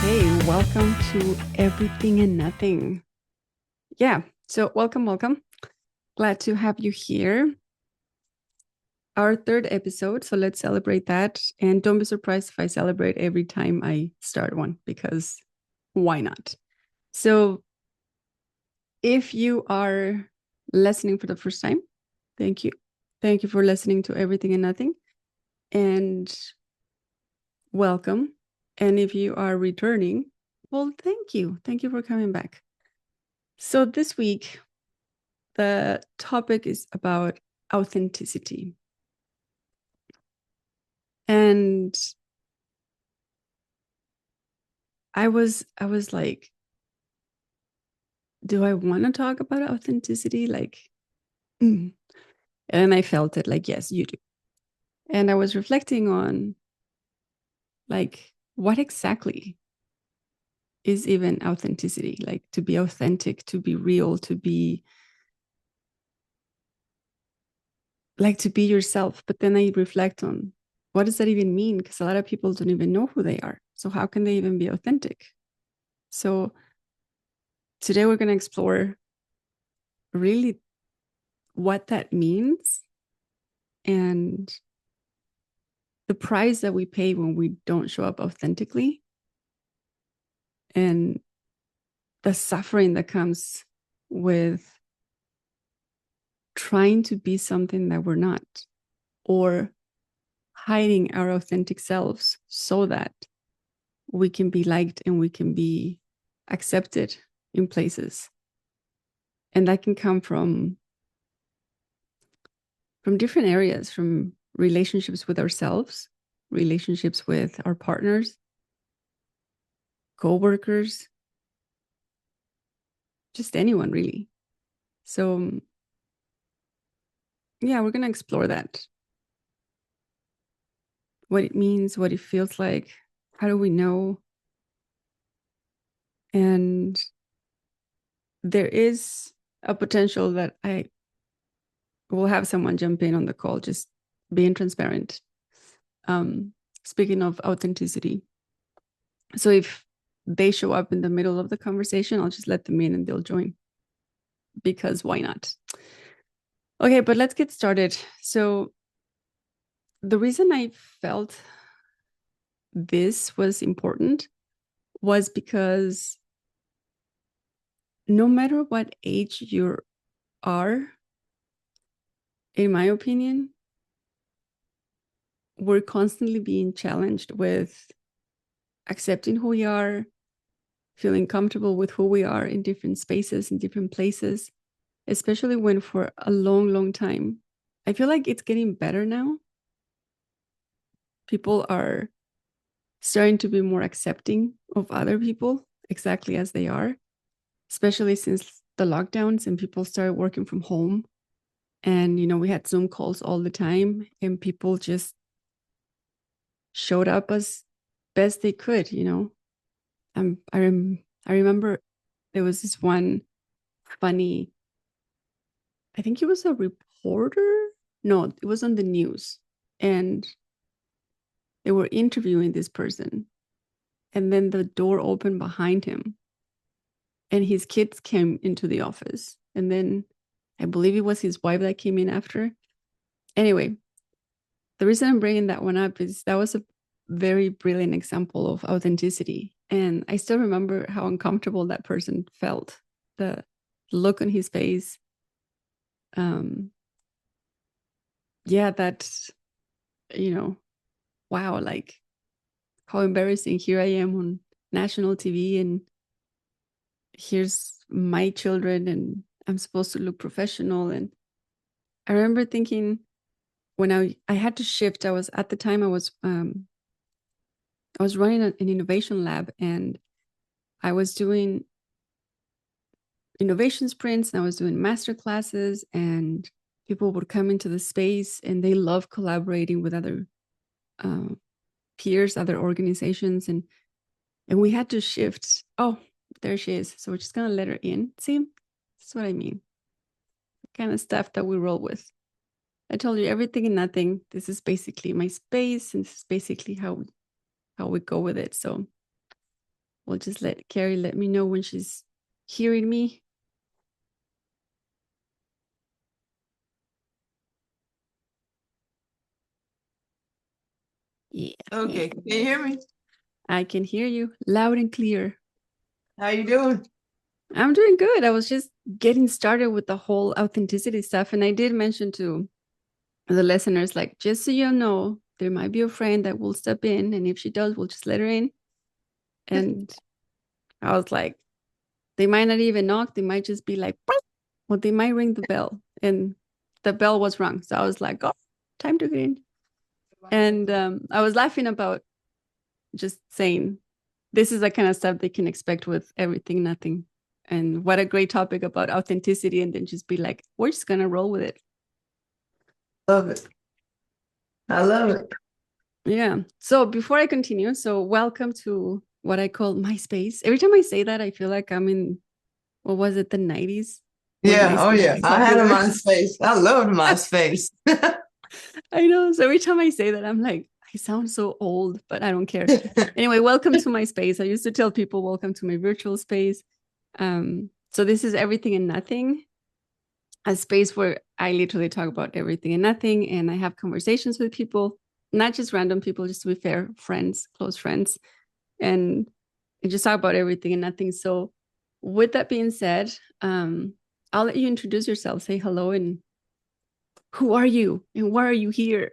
Okay, welcome to Everything and Nothing. Yeah, so welcome. Glad to have you here. Our third episode, so let's celebrate that. And don't be surprised if I celebrate every time I start one, because why not? So if you are listening for the first time, thank you. Thank you for listening to Everything and Nothing. And welcome. And if you are returning, well, thank you. Thank you for coming back. So this week, the topic is about authenticity. And I was like, do I want to talk about authenticity? And I felt it like, yes, you do. And I was reflecting on like, what exactly is even authenticity? Like to be authentic, to be real, to be yourself. But then I reflect on what does that even mean? Because a lot of people don't even know who they are. So how can they even be authentic? So today we're going to explore really what that means and the price that we pay when we don't show up authentically and the suffering that comes with trying to be something that we're not or hiding our authentic selves so that we can be liked and we can be accepted in places. And that can come from different areas, from relationships with ourselves, relationships with our partners, co-workers, just anyone really. So yeah, we're going to explore that. What it means, what it feels like, how do we know? And there is a potential that I will have someone jump in on the call, just being transparent. Um, Speaking of authenticity. So if they show up in the middle of the conversation, I'll just let them in and they'll join, because why not? Okay, but let's get started. So the reason I felt this was important was because no matter what age you are, in my opinion, we're constantly being challenged with accepting who we are, feeling comfortable with who we are in different spaces, in different places, especially when for a long time, I feel like it's getting better now. People are starting to be more accepting of other people exactly as they are, especially since the lockdowns and people started working from home. And, we had Zoom calls all the time and people just showed up as best they could, I remember there was this one funny, I think he was a reporter. No, it was on the news. And they were interviewing this person. And then the door opened behind him. And his kids came into the office. And then I believe it was his wife that came in after. Anyway, the reason I'm bringing that one up is that was a very brilliant example of authenticity. And I still remember how uncomfortable that person felt, the look on his face. Yeah, that's, wow, like how embarrassing. Here I am on national TV and here's my children and I'm supposed to look professional. And I remember thinking when I had to shift, I was at the time I was running an innovation lab and I was doing innovation sprints and I was doing master classes and people would come into the space and they love collaborating with other uh, peers, other organizations. And we had to shift. Oh, there she is. So we're just going to let her in. See, that's what I mean. The kind of stuff that we roll with. I told you everything and nothing. This is basically my space and this is basically how we go with it. So we'll just let Carrie let me know when she's hearing me. Yeah. Okay, can you hear me? I can hear you loud and clear. How you doing? I'm doing good. I was just getting started with the whole authenticity stuff. And I did mention to the listeners, like, just so you know, there might be a friend that will step in. And if she does, we'll just let her in. And I was like, they might not even knock. They might just be like, well, they might ring the bell. And the bell was rung. So I was like, oh, time to get in. And I was laughing about just saying, this is the kind of stuff they can expect with everything, nothing. And what a great topic about authenticity. And then just be like, we're just going to roll with it. Love it. I love it. Yeah. So before I continue, so welcome to what I call my space. Every time I say that, I feel like I'm in, what was it, the 90s? When Yeah, oh MySpace yeah. was I had a popular. MySpace. I loved MySpace. I know. So every time I say that, I'm like, I sound so old, but I don't care. Anyway, welcome to my space. I used to tell people, welcome to my virtual space. So this is everything and nothing, a space where I literally talk about everything and nothing. And I have conversations with people, not just random people, just to be fair, friends, close friends. And I just talk about everything and nothing. So with that being said, I'll let you introduce yourself, say hello, and who are you and why are you here?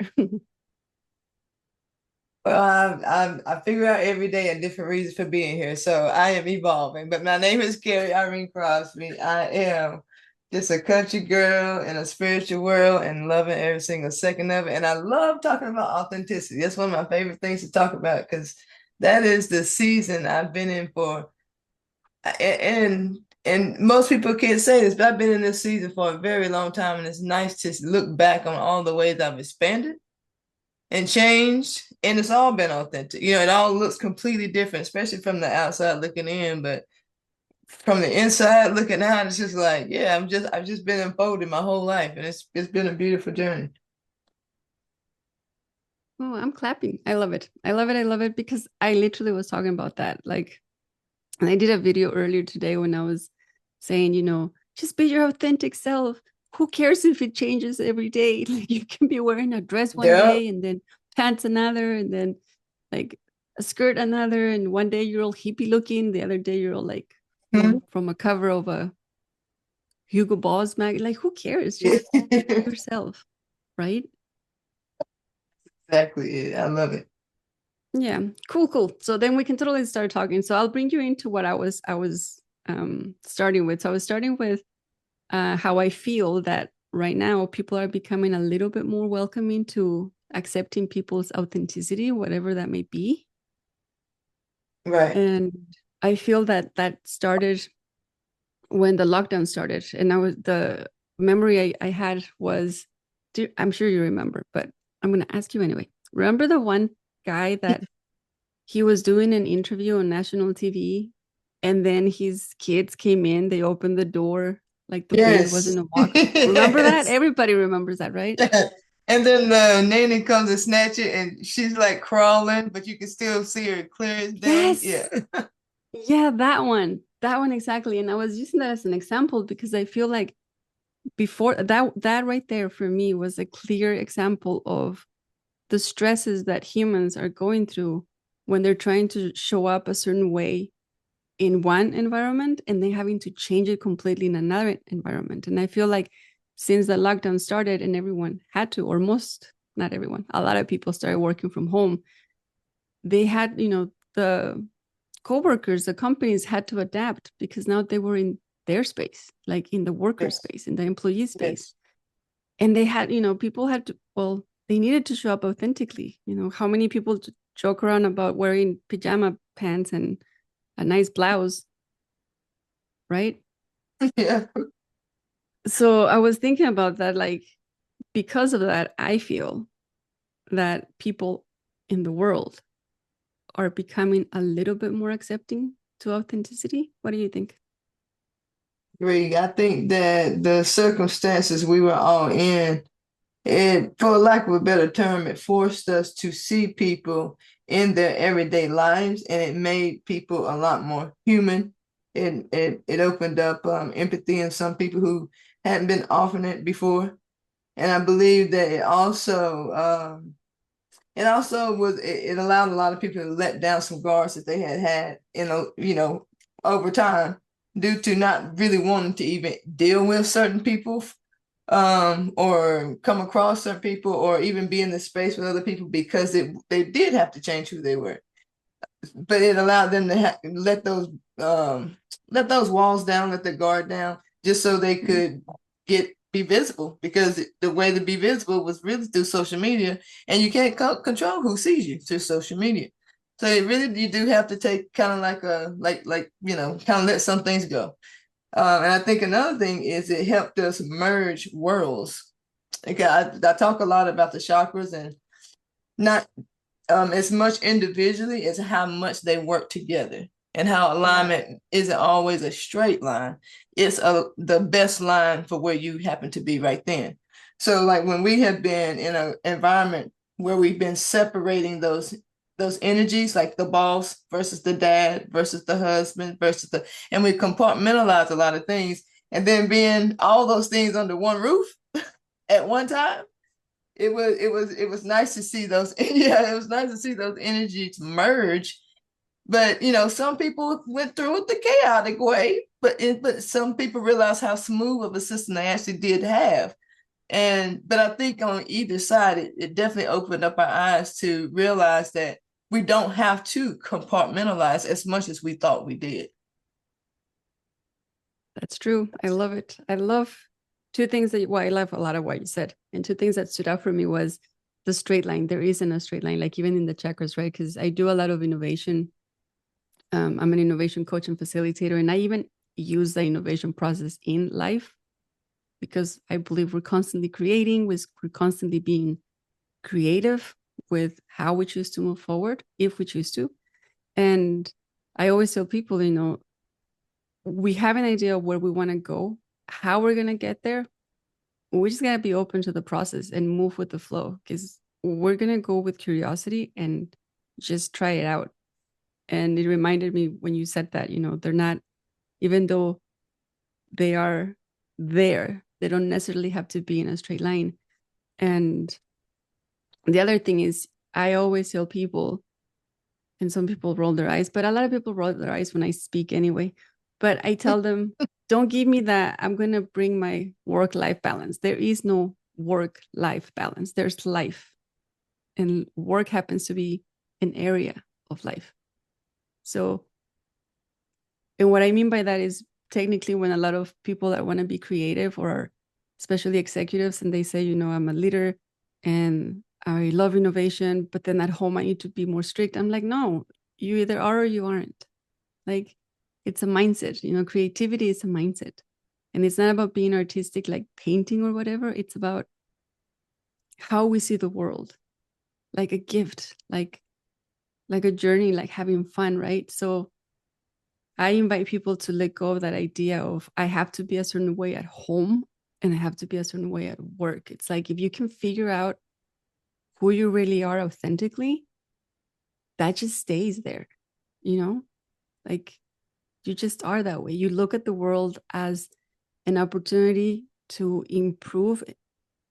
Well, I figure out every day a different reason for being here. So I am evolving. But my name is Carrie Crosby. I am just a country girl in a spiritual world and loving every single second of it. And I love talking about authenticity. That's one of my favorite things to talk about because that is the season I've been in for. And most people can't say this, but I've been in this season for a very long time, and it's nice to look back on all the ways I've expanded and changed, and it's all been authentic. You know, it all looks completely different, especially from the outside looking in, but from the inside looking out, it's just like, yeah, I've just been unfolding my whole life, and it's been a beautiful journey. Oh, I'm clapping. I love it. I love it. I love it because I literally was talking about that. Like, and I did a video earlier today when I was saying, just be your authentic self. Who cares if it changes every day? Like, you can be wearing a dress one Yeah. day and then pants another, and then like a skirt another. And one day you're all hippie looking, the other day you're all like Mhm. from a cover of a Hugo Boss mag. Like, who cares? Just yourself, right? Exactly it. I love it. Yeah, cool. So then we can totally start talking. So I'll bring you into what I was starting with. So I was starting with how I feel that right now people are becoming a little bit more welcoming to accepting people's authenticity, whatever that may be. Right. And I feel that that started when the lockdown started. And the memory I had was, I'm sure you remember, but I'm going to ask you anyway. Remember the one guy that he was doing an interview on national TV, and then his kids came in, they opened the door like the wind Yes. wasn't a walk. Remember that? Yes. Everybody remembers that, right? And then the nanny comes and snatch it, and she's like crawling, but you can still see her clear as day. Yes. Yeah. Yeah, that one. That one exactly. And I was using that as an example because I feel like before that right there for me was a clear example of the stresses that humans are going through when they're trying to show up a certain way in one environment and then having to change it completely in another environment. And I feel like since the lockdown started and everyone had to, or most, not everyone, a lot of people started working from home, they had, the co-workers, the companies had to adapt because now they were in their space, like in the worker Yes. space, in the employee space. Yes. And they had, people had to, well, they needed to show up authentically. How many people joke around about wearing pajama pants and a nice blouse, right? Yeah. So I was thinking about that, like, because of that, I feel that people in the world are becoming a little bit more accepting to authenticity. What do you think? Agree. I think that the circumstances we were all in it, for lack of a better term, it forced us to see people in their everyday lives, and it made people a lot more human. It opened up empathy in some people who hadn't been offering it before. And I believe that it also was it allowed a lot of people to let down some guards that they had over time, due to not really wanting to even deal with certain people, or come across certain people, or even be in the space with other people, because they did have to change who they were. But it allowed them to let those walls down, let the guard down, just so they could be visible. Because the way to be visible was really through social media, and you can't control who sees you through social media. So you do have to take kind of like kind of let some things go. And I think another thing is it helped us merge worlds. Okay, I talk a lot about the chakras, and not as much individually as how much they work together, and how alignment isn't always a straight line. It's the best line for where you happen to be right then. So like when we have been in an environment where we've been separating those energies, like the boss versus the dad versus the husband and we compartmentalize a lot of things, and then being all those things under one roof at one time, it was nice to see those. Yeah, it was nice to see those energies merge. But some people went through it the chaotic way, but some people realized how smooth of a system they actually did have. But I think on either side, it definitely opened up our eyes to realize that we don't have to compartmentalize as much as we thought we did. That's true. I love it. I love two things I love a lot of what you said. And two things that stood out for me was the straight line. There isn't a straight line, like even in the chakras, right? Because I do a lot of innovation. I'm an innovation coach and facilitator, and I even use the innovation process in life, because I believe we're constantly creating, we're constantly being creative with how we choose to move forward, if we choose to. And I always tell people, we have an idea of where we want to go, how we're going to get there. We just got to be open to the process and move with the flow, because we're going to go with curiosity and just try it out. And it reminded me when you said that, they're not, even though they are there, they don't necessarily have to be in a straight line. And the other thing is, I always tell people, and some people roll their eyes, but a lot of people roll their eyes when I speak anyway. But I tell them, don't give me that I'm going to bring my work-life balance. There is no work-life balance. There's life. And work happens to be an area of life. So, and what I mean by that is, technically, when a lot of people that want to be creative, or especially executives, and they say, I'm a leader and I love innovation, but then at home I need to be more strict. I'm like, no, you either are or you aren't. Like, it's a mindset. Creativity is a mindset. And it's not about being artistic, like painting or whatever. It's about how we see the world, like a gift, like a journey, like having fun, right? So I invite people to let go of that idea of, I have to be a certain way at home and I have to be a certain way at work. It's like, if you can figure out who you really are authentically, that just stays there, like you just are that way. You look at the world as an opportunity to improve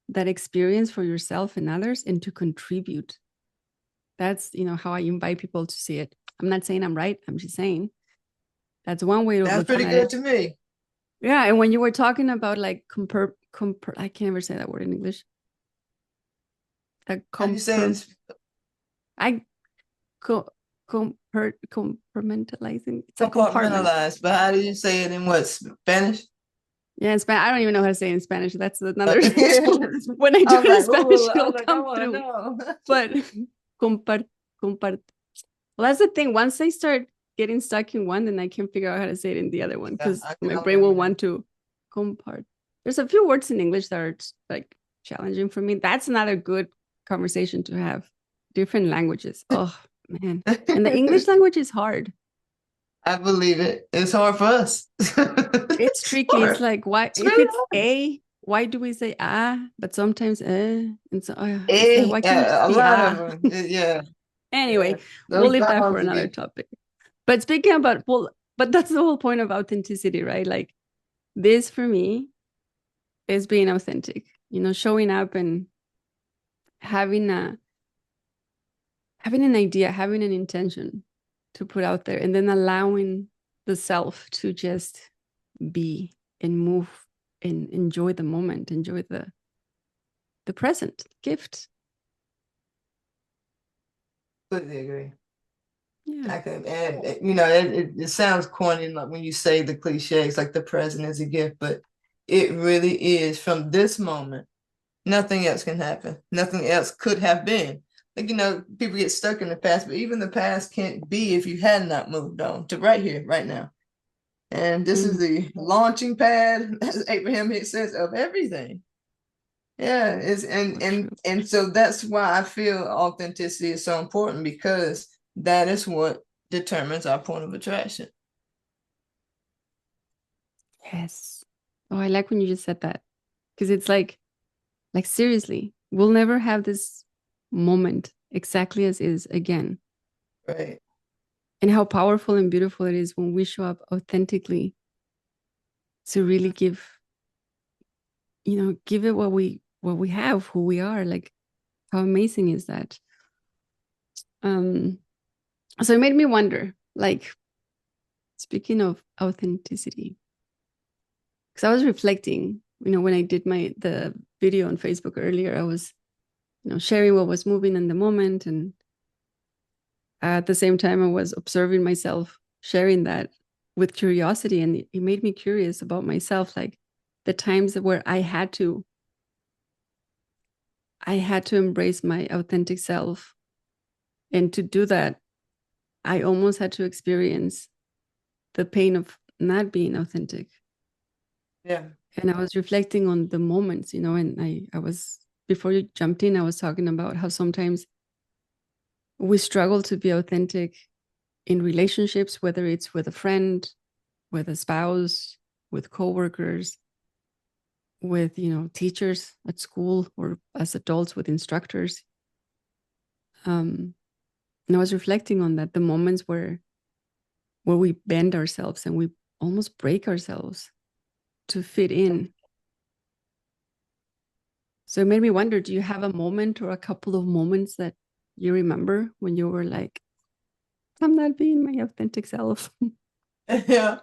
that experience for yourself and others, and to contribute. That's, how I invite people to see it. I'm not saying I'm right. I'm just saying that's one way to That's look pretty at good it. to me. Yeah. And when you were talking about like I can't ever say that word in English. How do you say it? I compartmentalizing. It's a compartment. Compartmentalize, but how do you say it in what, Spanish? Yeah, in Spanish. I don't even know how to say it in Spanish. That's another. Yeah. When I do I'm it in like, Spanish, ooh, it'll I come want to through. know. But compart. Well, that's the thing. Once I start getting stuck in one, then I can figure out how to say it in the other one, because my brain will want to compart. There's a few words in English that are like challenging for me. That's another good conversation to have. Different languages. Oh man, and the English language is hard. I believe it. It's hard for us. It's tricky. It's Hard. like, why It's if really it's hard. a why do we say but sometimes and so it's like, why can't it just A be lot of them. Yeah. Anyway, Yeah. we'll Those leave that for vowels another again. topic. But speaking about, well, but that's the whole point of authenticity, right? Like this for me is being authentic, showing up and having an idea, having an intention to put out there, and then allowing the self to just be and move and enjoy the moment, enjoy the present gift. Completely agree. Yeah. And it sounds corny, like when you say the cliches, like the present is a gift, but it really is. From this moment, nothing else can happen. Nothing else could have been. Like, people get stuck in the past, but even the past can't be if you had not moved on to right here, right now. And this is the launching pad, as Abraham Hicks says, of everything. Yeah, and so that's why I feel authenticity is so important, because that is what determines our point of attraction. Yes. Oh, I like when you just said that, because it's like seriously, we'll never have this moment exactly as is again. Right. And how powerful and beautiful it is when we show up authentically to really give it what we have, who we are. Like, how amazing is that? So it made me wonder, like, speaking of authenticity, because I was reflecting, when I did the video on Facebook earlier, I was sharing what was moving in the moment, and at the same time I was observing myself sharing that with curiosity, and it made me curious about myself, like the times where I had to embrace my authentic self. And to do that, I almost had to experience the pain of not being authentic. Yeah. And I was reflecting on the moments, and I was, before you jumped in, I was talking about how sometimes we struggle to be authentic in relationships, whether it's with a friend, with a spouse, with coworkers, with teachers at school, or as adults with instructors. And I was reflecting on that, the moments where we bend ourselves and we almost break ourselves to fit in. So it made me wonder, do you have a moment or a couple of moments that you remember when you were like, I'm not being my authentic self? Yeah.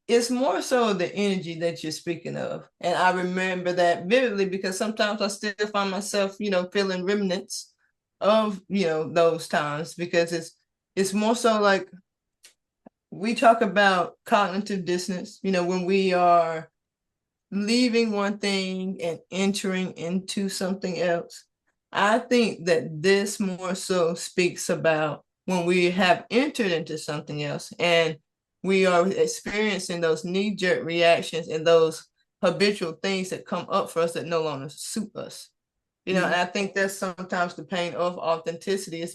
It's more so the energy that you're speaking of. And I remember that vividly, because sometimes I still find myself, feeling remnants of, those times, because it's more so like, we talk about cognitive dissonance, when we are leaving one thing and entering into something else. I think that this more so speaks about when we have entered into something else and we are experiencing those knee-jerk reactions and those habitual things that come up for us that no longer suit us. And I think that's sometimes the pain of authenticity is,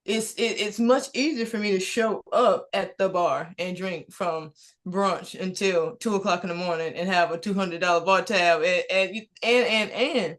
it's much easier for me to show up at the bar and drink from brunch until 2 o'clock in the morning and have a $200 bar tab and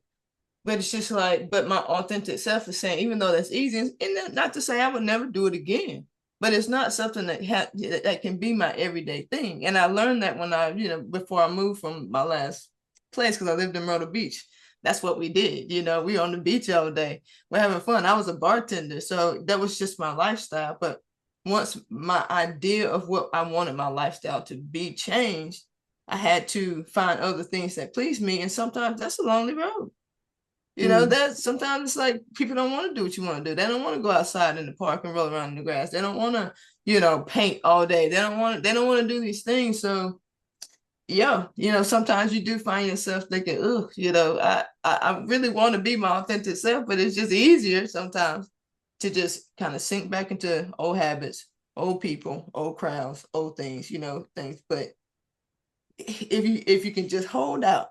but it's just like, but my authentic self is saying, even though that's easy, and not to say I would never do it again, but it's not something that can be my everyday thing. And I learned that when I, before I moved from my last place, because I lived in Myrtle Beach. That's what we did. We were on the beach all day. We're having fun. I was a bartender, so that was just my lifestyle. But once my idea of what I wanted my lifestyle to be changed, I had to find other things that pleased me. And sometimes that's a lonely road. That sometimes it's like people don't want to do what you want to do. They don't want to go outside in the park and roll around in the grass. They don't want to, paint all day. They don't want to do these things. So yeah, sometimes you do find yourself thinking, oh, I really want to be my authentic self, but it's just easier sometimes to just kind of sink back into old habits, old people, old crowds, old things, things. But if you can just hold out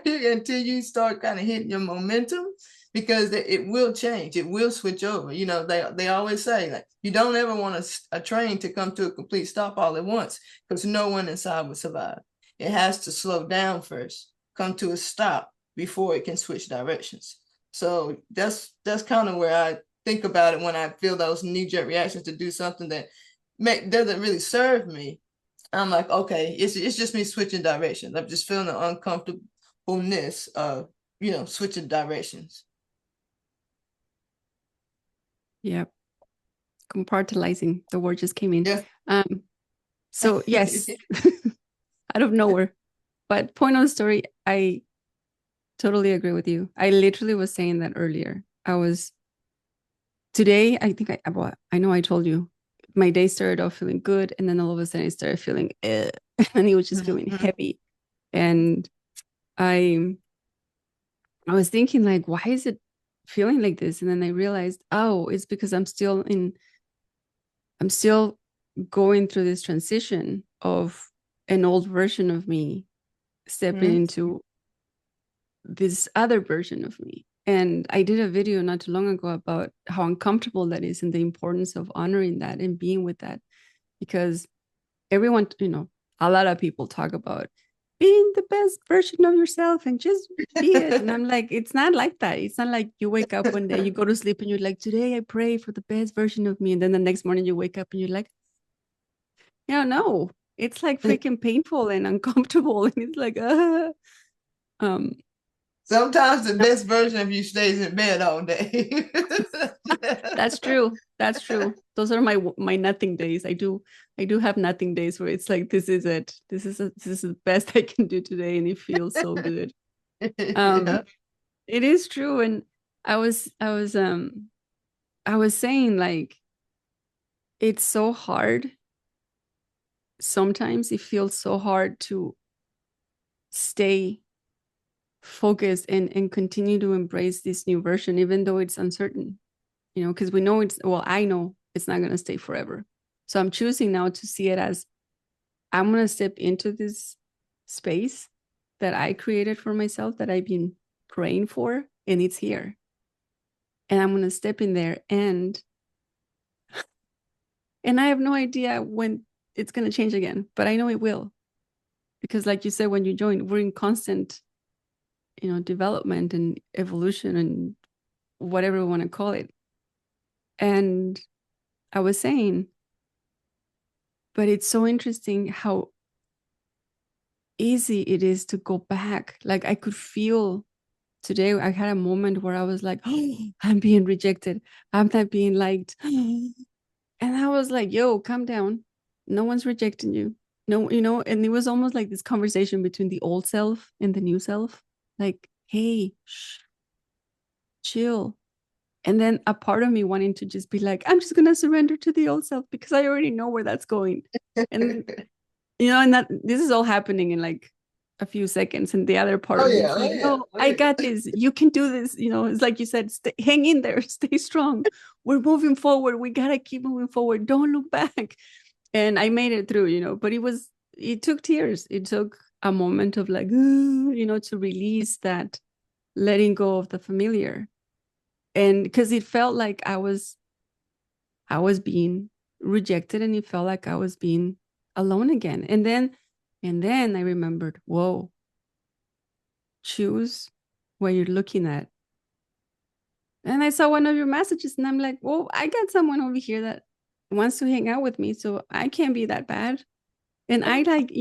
until you start kind of hitting your momentum, because it will change, it will switch over. They always say, like, you don't ever want a train to come to a complete stop all at once, because no one inside would survive. it has to slow down first, come to a stop before it can switch directions. So that's kind of where I think about it when I feel those knee-jerk reactions to do something that doesn't really serve me. I'm like, okay, it's just me switching directions. I'm just feeling the uncomfortableness of, switching directions. Yeah. Compartmentalizing. The word just came in. Yeah. So yes, out of nowhere. But point of the story, I totally agree with you. I literally was saying that earlier. I was today, I think I know I told you my day started off feeling good, and then all of a sudden I started feeling and it was just feeling heavy. And I was thinking like, why is it feeling like this? And then I realized, oh, it's because I'm still going through this transition of an old version of me stepping into this other version of me. And I did a video not too long ago about how uncomfortable that is and the importance of honoring that and being with that. Because everyone, a lot of people talk about being the best version of yourself and just be it. And I'm like, it's not like that. It's not like you wake up one day, you go to sleep and you're like, today I pray for the best version of me. And then the next morning you wake up and you're like, no, it's like freaking painful and uncomfortable. And it's like, um, Sometimes the best version of you stays in bed all day. That's true. That's true. Those are my nothing days. I do have nothing days where it's like this is it. This is the best I can do today, and it feels so good. Yeah. It is true. And I was saying like it's so hard. Sometimes it feels so hard to stay focused and continue to embrace this new version, even though it's uncertain. Because we know I know it's not going to stay forever. So I'm choosing now to see it as I'm going to step into this space that I created for myself, that I've been praying for, and it's here. And I'm going to step in there and I have no idea when it's going to change again, but I know it will. Because like you said, when you join, we're in constant, development and evolution and whatever we want to call it. And I was saying, but it's so interesting how easy it is to go back. Like I could feel today, I had a moment where I was like, oh, I'm being rejected. I'm not being liked. And I was like, yo, calm down. No one's rejecting you. No, and it was almost like this conversation between the old self and the new self. Like, hey, shh, chill. And then a part of me wanting to just be like, I'm just gonna surrender to the old self because I already know where that's going. And and that this is all happening in like a few seconds. And the other part Oh of me is yeah, oh like, yeah, no, oh I yeah. got this. You can do this. It's like you said, hang in there, stay strong. We're moving forward. We gotta keep moving forward. Don't look back. And I made it through, but it took tears. It took a moment of like, to release that, letting go of the familiar. And because it felt like I was being rejected, and it felt like I was being alone again. And then I remembered, whoa, choose what you're looking at. And I saw one of your messages and I'm like, well, I got someone over here that wants to hang out with me, so I can't be that bad. And I like,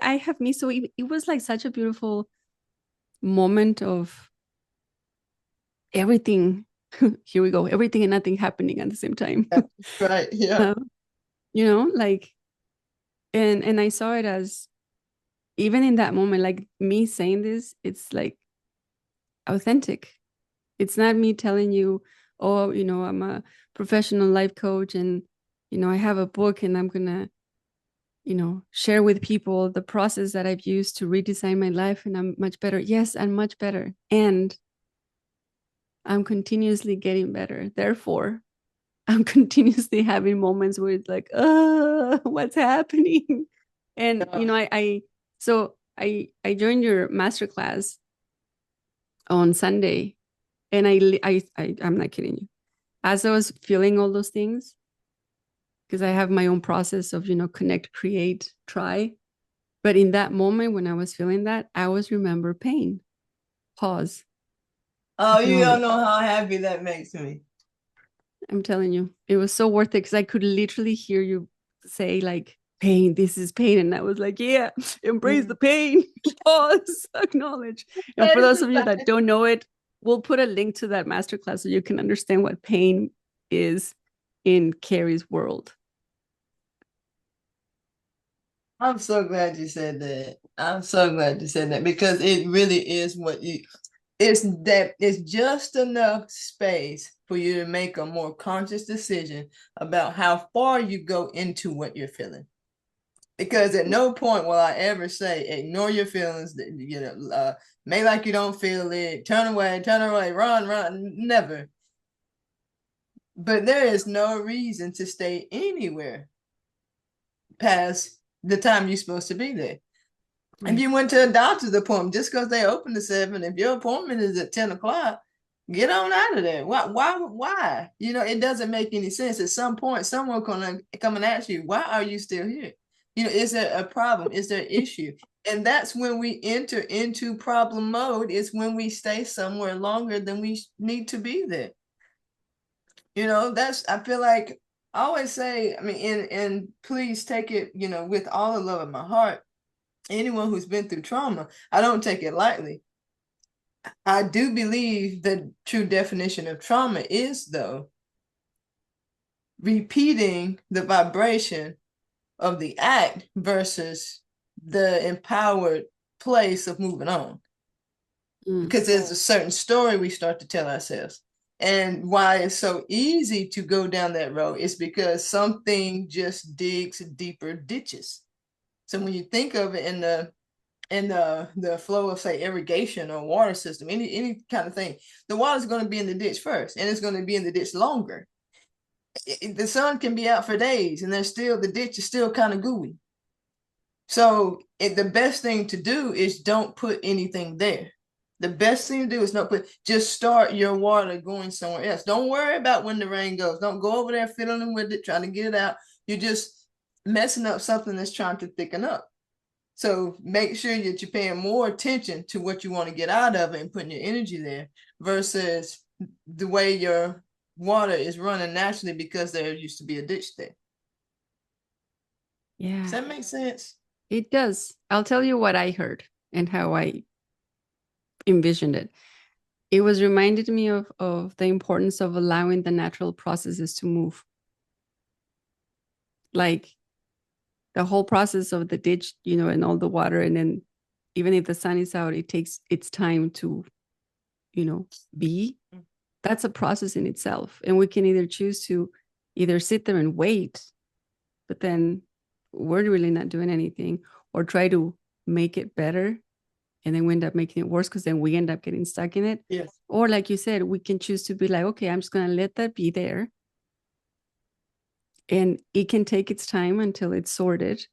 I have me. So it was like such a beautiful moment of everything. Here we go. Everything and nothing happening at the same time. Yeah, right, yeah. uh, like, and I saw it as, even in that moment, like me saying this, it's like authentic. It's not me telling you, oh, I'm a professional life coach and, I have a book and I'm going to, share with people the process that I've used to redesign my life and I'm much better. Yes, I'm much better. And I'm continuously getting better. Therefore, I'm continuously having moments where it's like, what's happening? And, Yeah. I joined your masterclass on Sunday, and I'm not kidding you. As I was feeling all those things, because I have my own process of, connect, create, try. But in that moment when I was feeling that, I always remember pain. Pause. Oh, you don't Acknowledge. know how happy that makes me. I'm telling you, it was so worth it because I could literally hear you say like pain, this is pain. And I was like, yeah, embrace the pain. Pause, acknowledge. And That for is those the of you that don't know it, we'll put a link to that masterclass so you can understand what pain is in Carrie's world. I'm so glad you said that. I'm so glad you said that because it really is what you it's just enough space for you to make a more conscious decision about how far you go into what you're feeling. Because at no point will I ever say ignore your feelings, make like you don't feel it, turn away, run, never. But there is no reason to stay anywhere past the time you're supposed to be there. Right. If you went to a doctor's appointment, just because they open at 7, if your appointment is at 10 o'clock, get on out of there. Why? It doesn't make any sense. At some point, someone gonna come and ask you, why are you still here? Is there a problem? Is there an issue? And that's when we enter into problem mode. It's when we stay somewhere longer than we need to be there. I feel like I always say, I mean, and please take it, with all the love of my heart. Anyone who's been through trauma, I don't take it lightly. I do believe the true definition of trauma is, though, repeating the vibration of the act versus the empowered place of moving on. Because there's a certain story we start to tell ourselves. And why it's so easy to go down that road is because something just digs deeper ditches. So when you think of it in the flow of, say, irrigation or water system, any kind of thing, the water's going to be in the ditch first, and it's going to be in the ditch longer. The sun can be out for days, and the ditch is still kind of gooey. So the best thing to do is don't put anything there. The best thing to do is just start your water going somewhere else. Don't worry about when the rain goes. Don't go over there fiddling with it, trying to get it out. You're just messing up something that's trying to thicken up. So make sure that you're paying more attention to what you want to get out of it and putting your energy there versus the way your water is running naturally because there used to be a ditch there. Yeah. Does that make sense? It does. I'll tell you what I heard and how I envisioned it. It was reminded me of the importance of allowing the natural processes to move. Like the whole process of the ditch, and all the water. And then even if the sun is out, it takes its time to, be. That's a process in itself. And we can either choose to either sit there and wait, but then we're really not doing anything, or try to make it better. And then we end up making it worse because then we end up getting stuck in it. Yes. Or like you said, we can choose to be like, okay, I'm just going to let that be there. And it can take its time until it's sorted.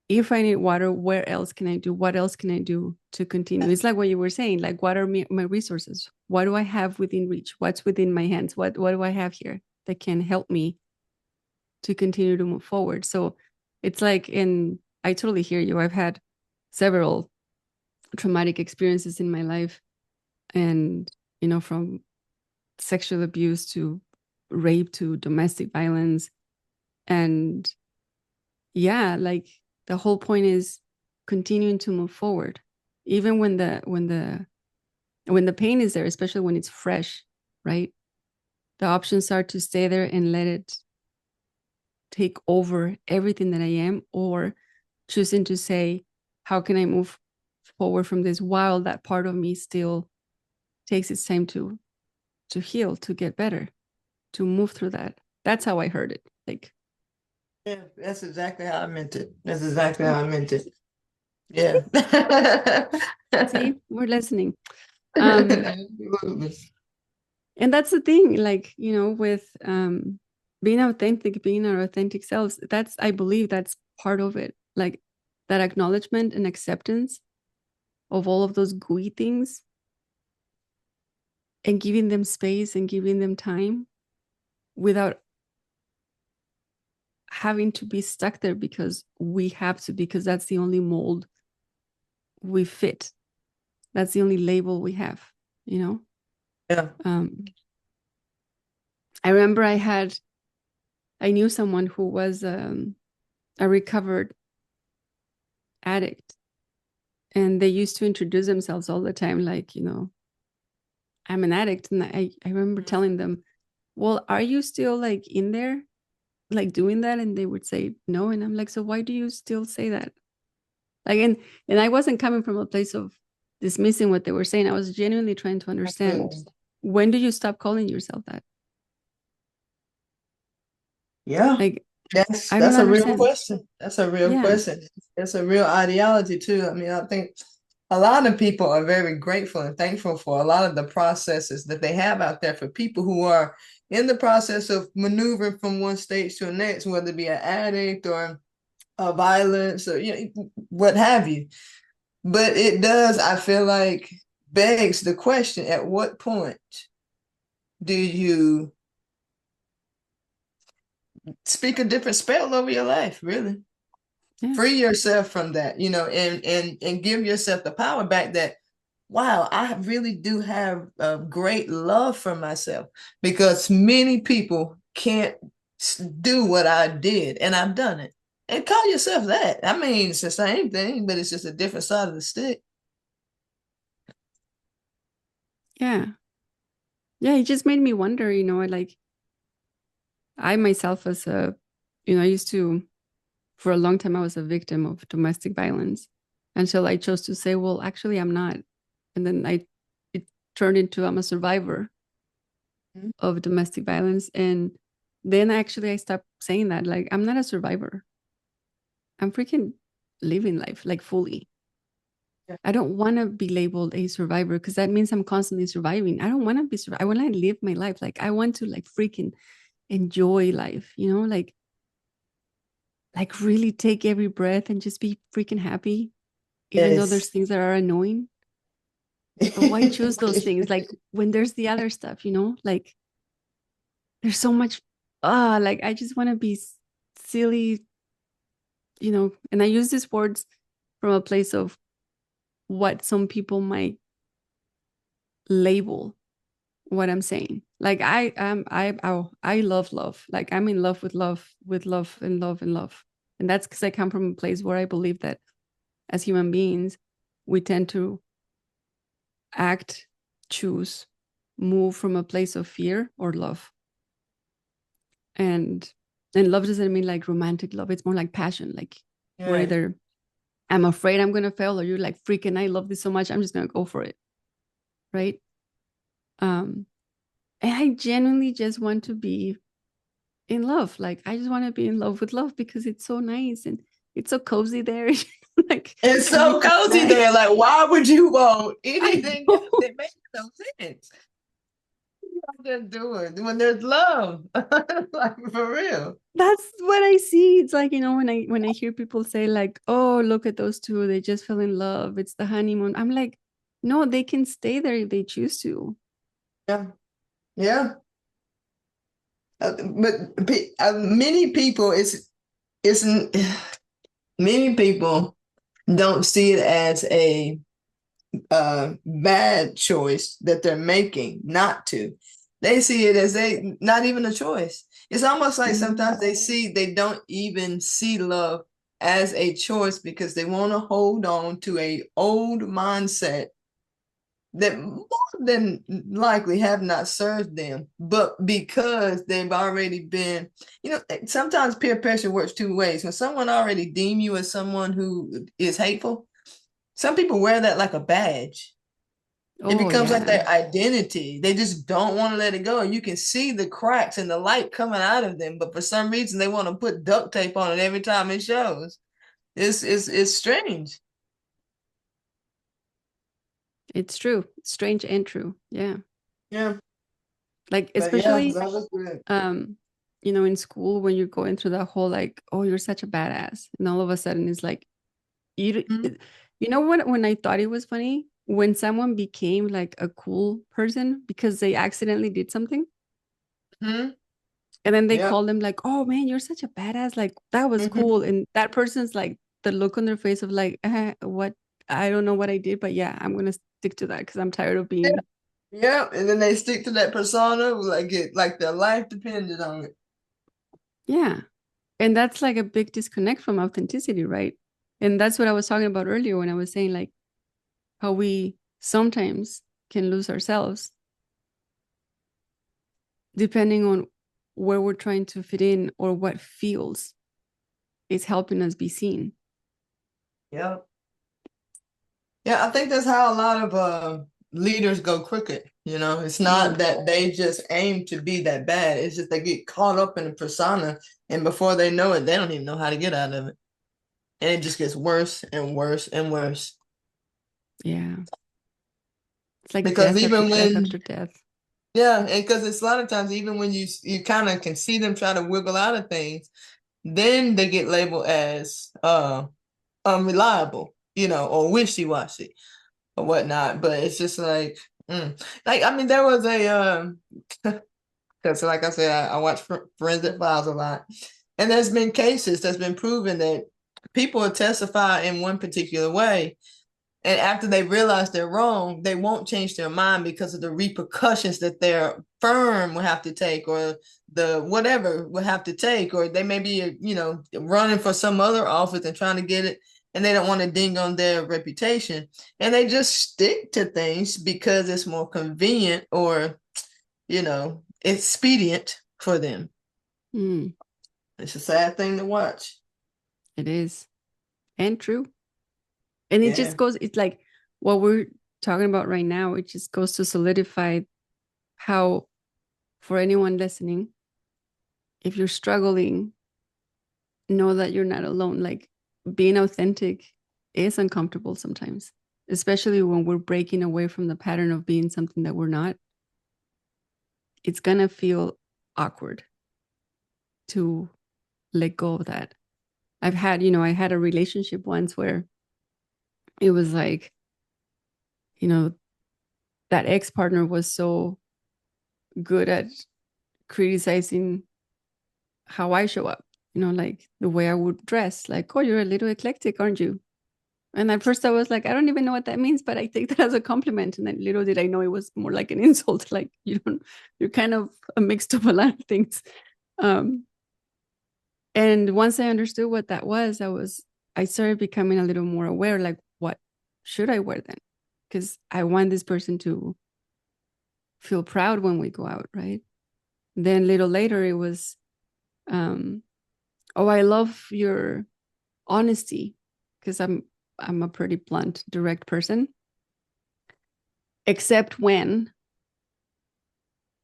If I need water, where else can I do? What else can I do to continue? It's like what you were saying, like, what are my resources? What do I have within reach? What's within my hands? What do I have here that can help me to continue to move forward? So it's like, I totally hear you. I've had several traumatic experiences in my life, and, from sexual abuse to rape to domestic violence. And yeah, like the whole point is continuing to move forward, even when the pain is there, especially when it's fresh, right? The options are to stay there and let it take over everything that I am, or choosing to say, how can I move forward from this while that part of me still takes its time to heal, to get better, to move through that. That's how I heard it. Like, yeah, that's exactly how I meant it. That's exactly how I meant it. Yeah. See, we're listening. And that's the thing, like, with being authentic, being our authentic selves, I believe that's part of it. Like that acknowledgement and acceptance of all of those gooey things, and giving them space and giving them time without having to be stuck there because we have to, because that's the only mold we fit. That's the only label we have, you know? Yeah. I remember I knew someone who was a recovered addict, and they used to introduce themselves all the time, like, you know, I'm an addict. And I remember telling them, well, are you still like in there, like doing that? And they would say no. And I'm like, so why do you still say that? Like, and I wasn't coming from a place of dismissing what they were saying. I was genuinely trying to understand, when do you stop calling yourself that? Yeah. Like, That's I don't that's a real understand. question. That's a real Yeah. question. It's a real ideology too. I mean, I think a lot of people are very grateful and thankful for a lot of the processes that they have out there for people who are in the process of maneuvering from one stage to the next, whether it be an addict or a violence or, you know, what have you. But it does, I feel like, begs the question: at what point do you speak a different spell over your life, really? Yeah. Free yourself from that, you know, and give yourself the power back that, wow, I really do have a great love for myself, because many people can't do what I did, and I've done it. And call yourself that. I mean, it's the same thing, but it's just a different side of the stick. Yeah. Yeah. It just made me wonder, you know, like I myself as I used to, for a long time, I was a victim of domestic violence until I chose to say, well, actually, I'm not. And then it turned into, I'm a survivor Mhm. of domestic violence. And then actually, I stopped saying that. Like, I'm not a survivor. I'm freaking living life like fully. Yeah. I don't want to be labeled a survivor because that means I'm constantly surviving. I don't want to be I want to live my life. Like, I want to like freaking enjoy life, you know, like really take every breath and just be freaking happy, even though there's Yes. things that are annoying. But why choose those things? Like when there's the other stuff, you know, like there's so much, like I just want to be silly, you know, and I use these words from a place of what some people might label what I'm saying. Like I love love. Like I'm in love, with love and love and love. And that's because I come from a place where I believe that as human beings, we tend to act, choose, move from a place of fear or love. And love doesn't mean like romantic love. It's more like passion. Like we're Yeah. either I'm afraid I'm gonna fail, or you're like freaking I love this so much, I'm just gonna go for it. Right. Um, and I genuinely just want to be in love. Like I just want to be in love with love because it's so nice and it's so cozy there. Like It's so everything's cozy nice. there. Like, why would you want I anything else? know. That makes no sense. I'm just doing when there's love. Like, for real. That's what I see. It's like, you know, when I hear people say like, oh, look at those two, they just fell in love, it's the honeymoon. I'm like, no, they can stay there if they choose to. Yeah. Yeah. But many people, it's many people don't see it as a bad choice that they're making not to. They see it as not even a choice. It's almost like Yeah. sometimes they don't even see love as a choice because they want to hold on to a old mindset that more than likely have not served them, but because they've already been, you know, sometimes peer pressure works two ways. When someone already deem you as someone who is hateful, some people wear that like a badge. It Oh becomes like yeah. their identity. They just don't want to let it go. And you can see the cracks and the light coming out of them, but for some reason they want to put duct tape on it every time it shows. It's strange. It's true. Strange and true. Yeah. Yeah. Like But yeah, especially that was good. um, you know, in school when you're going through that whole like, oh, you're such a badass. And all of a sudden it's like you Mm-hmm. you know what, when I thought it was funny when someone became like a cool person because they accidentally did something. And then they Yeah. call them like, oh man, you're such a badass. Like that was Mhm. cool. And that person's like the look on their face of like, what? I don't know what I did, but yeah, I'm gonna stick to that because I'm tired of Yeah. being. Yeah. And then they stick to that persona like their life depended on it. Yeah. And that's like a big disconnect from authenticity, right? And that's what I was talking about earlier when I was saying like how we sometimes can lose ourselves depending on where we're trying to fit in or what feels is helping us be seen. Yeah. Yeah, I think that's how a lot of leaders go crooked. It's not that they just aim to be that bad. It's just they get caught up in a persona, and before they know it, they don't even know how to get out of it. And it just gets worse and worse and worse. Yeah. It's like Because death after even death when, after death. yeah, and because it's a lot of times, even when you kind of can see them try to wiggle out of things, then they get labeled as unreliable, or wishy-washy or whatnot. But it's just like I mean, there was a because like I said, I watch Forensic Files a lot, and there's been cases that's been proven that people will testify in one particular way, and after they realize they're wrong, they won't change their mind because of the repercussions that their firm will have to take, or the whatever will have to take, or they may be, running for some other office and trying to get it, and they don't want to ding on their reputation, and they just stick to things because it's more convenient or, expedient for them. Mm, It's a sad thing to watch. it is. And true. And it Yeah. just goes, it's like what we're talking about right now, it just goes to solidify how, for anyone listening, if you're struggling, know that you're not alone. Like being authentic is uncomfortable sometimes, especially when we're breaking away from the pattern of being something that we're not. It's going to feel awkward to let go of that. I had a relationship once where it was like, you know, that ex partner was so good at criticizing how I show up, like the way I would dress, like, oh, you're a little eclectic, aren't you? And at first I was like, I don't even know what that means, but I take that as a compliment. And then little did I know it was more like an insult. Like you're kind of a mixed of a lot of things. Um, and once I understood what that was, I started becoming a little more aware, like what should I wear then? Because I want this person to feel proud when we go out, right? Then a little later it was, um, oh, I love your honesty because I'm a pretty blunt, direct person, except when,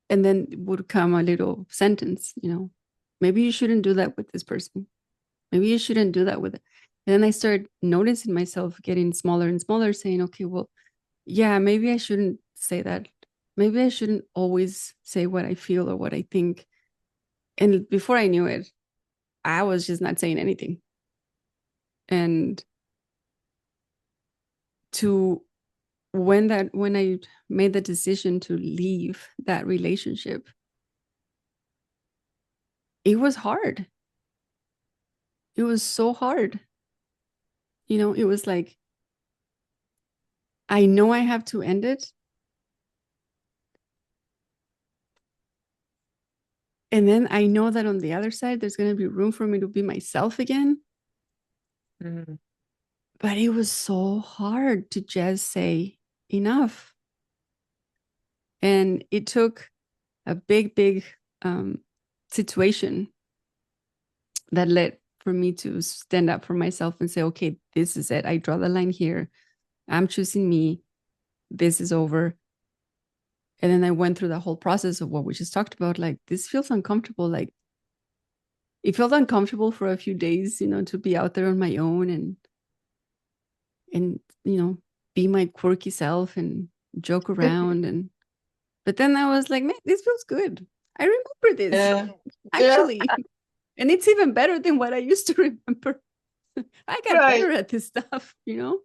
and then would come a little sentence, maybe you shouldn't do that with this person. Maybe you shouldn't do that with it. And then I started noticing myself getting smaller and smaller, saying, okay, well, yeah, maybe I shouldn't say that. Maybe I shouldn't always say what I feel or what I think. And before I knew it, I was just not saying anything. And to when I made the decision to leave that relationship, it was hard. It was so hard. It was like, I know I have to end it. And then I know that on the other side, there's going to be room for me to be myself again. Mhm. But it was so hard to just say enough. And it took a big, big situation that led for me to stand up for myself and say, okay, this is it. I draw the line here. I'm choosing me. This is over. And then I went through the whole process of what we just talked about. Like, this feels uncomfortable. Like, it felt uncomfortable for a few days, to be out there on my own and be my quirky self and joke around. But then I was like, man, this feels good. I remember this Yeah. Yeah. actually. And it's even better than what I used to remember. I got Right. better at this stuff. Right.